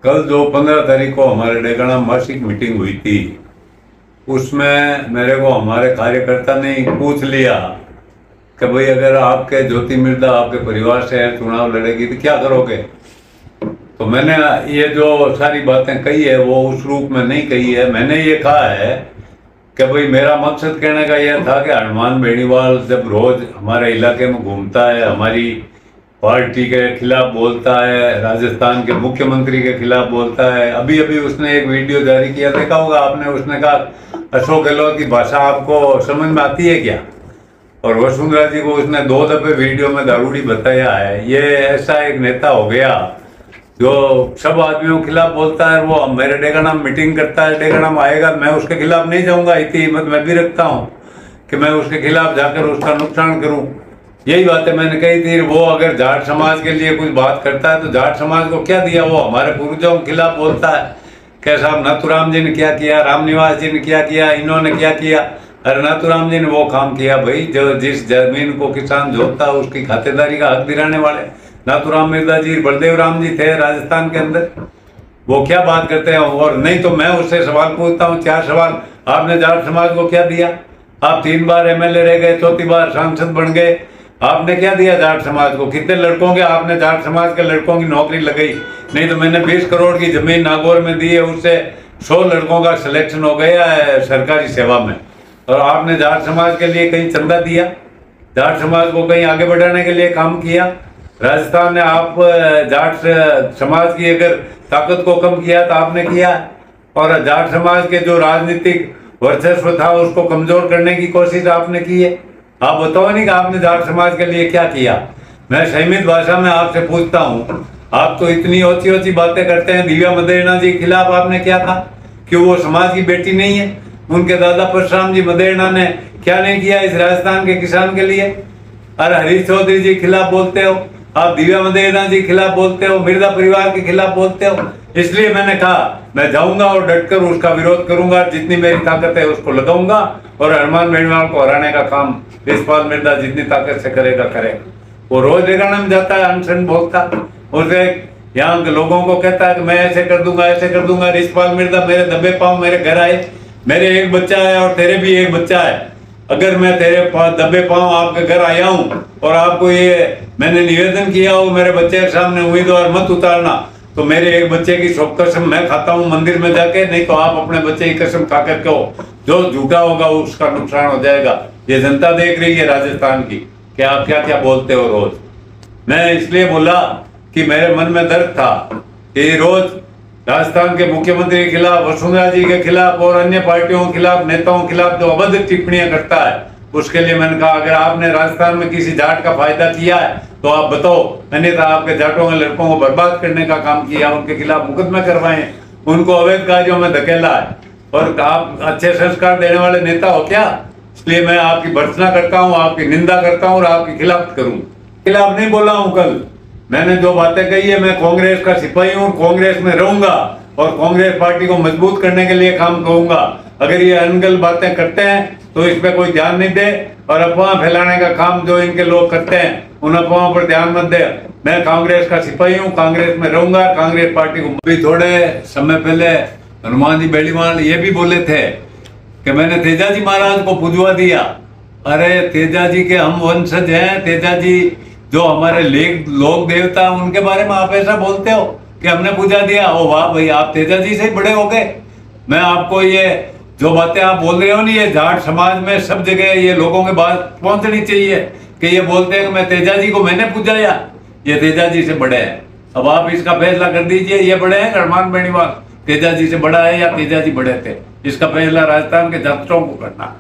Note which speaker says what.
Speaker 1: कल जो 15 तारीख को हमारे डेगाना मासिक मीटिंग हुई थी, उसमें मेरे को हमारे कार्यकर्ता ने पूछ लिया कि भाई अगर आपके ज्योति मिर्धा आपके परिवार से चुनाव लड़ेगी तो क्या करोगे। तो मैंने ये जो सारी बातें कही है वो उस रूप में नहीं कही है। मैंने ये कहा है कि भाई मेरा मकसद कहने का यह था कि हनुमान बेनीवाल जब रोज हमारे इलाके में घूमता है, हमारी पार्टी के खिलाफ बोलता है, राजस्थान के मुख्यमंत्री के खिलाफ बोलता है। अभी अभी उसने एक वीडियो जारी किया, देखा होगा आपने। उसने कहा अशोक गहलोत की भाषा आपको समझ में आती है क्या। और वसुंधरा जी को उसने 2 दफे वीडियो में दारूड़ी बताया है। ये ऐसा एक नेता हो गया जो सब आदमियों के खिलाफ बोलता है। वो मेरे डेगाना मीटिंग करता है, डेगाना में आएगा, मैं उसके खिलाफ नहीं जाऊंगा। इतनी हिम्मत मैं भी रखता हूँ कि मैं उसके खिलाफ जाकर उसका नुकसान करूं। यही बातें मैंने कही थी। वो अगर जाट समाज के लिए कुछ बात करता है तो जाट समाज को क्या दिया, वो हमारे पूर्वजों के खिलाफ बोलता है। क्या साहब नाथूराम जी ने क्या किया, रामनिवास जी ने क्या किया, इन्होंने क्या किया। अरे नाथूराम जी ने वो काम किया भाई, जो जिस जमीन को किसान जोतता है उसकी खातेदारी का हक दिलाने वाले नाथूराम मिर्धा जी, बलदेव राम जी थे राजस्थान के अंदर। वो क्या बात करते हैं। और नहीं तो मैं उससे सवाल पूछता हूँ, 4 सवाल। आपने जाट समाज को क्या दिया। आप 3 बार MLA रह गए, 4थी बार सांसद बन गए। आपने क्या दिया जाट समाज को। कितने लड़कों के आपने जाट समाज के लड़कों की नौकरी लगाई। नहीं तो मैंने 20 करोड़ की जमीन नागौर में दी है, उससे 100 लड़कों का सिलेक्शन हो गया है सरकारी सेवा में। और आपने जाट समाज के लिए कहीं चंदा दिया, जाट समाज को कहीं आगे बढ़ाने के लिए काम किया। राजस्थान ने आप जाट समाज की अगर ताकत को कम किया तो आपने किया। और जाट समाज के जो राजनीतिक वर्चस्व था उसको कमजोर करने की कोशिश आपने की है। आप बताओ नहीं कि आपने जाट समाज के लिए क्या किया। मैं संयमित भाषा में आपसे पूछता हूँ, आप तो इतनी ऊंची ऊंची बातें करते हैं। दिव्या मदेरणा जी के खिलाफ आपने क्या था। क्यों वो समाज की बेटी नहीं है। उनके दादा परशुराम जी मदेरणा ने क्या नहीं किया इस राजस्थान के किसान के लिए। अरे हरीश चौधरी जी के खिलाफ बोलते हो आप, दिव्या मदेरणा जी के खिलाफ बोलते हो, मिर्धा परिवार के खिलाफ बोलते हो। इसलिए मैंने कहा मैं जाऊंगा और डटकर उसका विरोध करूंगा, जितनी मेरी ताकत है उसको लगाऊंगा। और हनुमान बेनीवाल को हराने का काम यशपाल मिर्धा जितनी ताकत से करेगा करेगा। वो रोज डेगाना में जाता है, अनशन बोलता, उसे यहाँ के लोगों को कहता है कि मैं ऐसे कर दूंगा ऐसे कर दूंगा। यशपाल मिर्धा मेरे दबे पाँव मेरे घर आए, मेरे एक बच्चा है और तेरे भी एक बच्चा है। अगर मैं तेरे दबे पाँव आपके घर आया हूँ और आपको ये मैंने निवेदन किया हो मेरे बच्चे के सामने उम्मीदवार मत उतारना, तो मेरे एक बच्चे की शोक कसम मैं खाता हूँ मंदिर में जाके। नहीं तो आप अपने बच्चे की कसम खा करके हो, जो झूठा होगा उसका नुकसान हो जाएगा। ये जनता देख रही है राजस्थान की कि आप क्या क्या बोलते हो रोज। मैं इसलिए बोला कि मेरे मन में दर्द था कि रोज राजस्थान के मुख्यमंत्री के खिलाफ, वसुंधरा जी के खिलाफ और अन्य पार्टियों के खिलाफ, नेताओं के खिलाफ जो अभद्र टिप्पणियां करता है, उसके लिए मैंने कहा अगर आपने राजस्थान में किसी जाट का फायदा किया है तो आप बताओ। अन्यथा आपके जाटों के लड़कों को बर्बाद करने का काम किया, उनके खिलाफ मुकदमे करवाए, उनको अवैध कार्यों में धकेला है। और आप अच्छे संस्कार देने वाले नेता हो क्या। इसलिए मैं आपकी भर्त्सना करता हूँ, आपकी निंदा करता हूँ और आपके खिलाफ करूँ। खिलाफ नहीं बोला हूँ। कल मैंने जो बातें कही है, मैं कांग्रेस का सिपाही हूँ, कांग्रेस में रहूंगा और कांग्रेस पार्टी को मजबूत करने के लिए काम करूंगा। अगर ये अनगल बातें करते हैं तो इस पे कोई ध्यान नहीं दे और अफवाह फैलाने का काम जो इनके लोग करते हैं उन अफवाहों पर ध्यान मत दे। मैं कांग्रेस का सिपाही हूँ, कांग्रेस में रहूंगा, कांग्रेस पार्टी को। अभी थोड़े समय पहले हनुमान जी बेनीवाल ये भी बोले थे कि मैंने तेजा जी महाराज को पुजवा दिया। अरे तेजा जी के हम वंशज हैं, तेजा जी जो हमारे लोक देवता उनके बारे में आप ऐसा बोलते हो कि हमने पूजा दिया। ओ वाह भाई, आप तेजा जी से ही बड़े हो गए। मैं आपको ये जो बातें आप बोल रहे हो ना, ये जाट समाज में सब जगह ये लोगों के बात पहुंचनी चाहिए कि ये बोलते हैं कि मैं तेजा जी को मैंने पूजाया, ये तेजा जी से बड़े हैं। अब आप इसका फैसला कर दीजिए, ये बड़े हैं हनुमान बेनीवाल तेजा जी से बड़ा है या तेजा जी बड़े थे। इसका फैसला राजस्थान के जाटों को करना।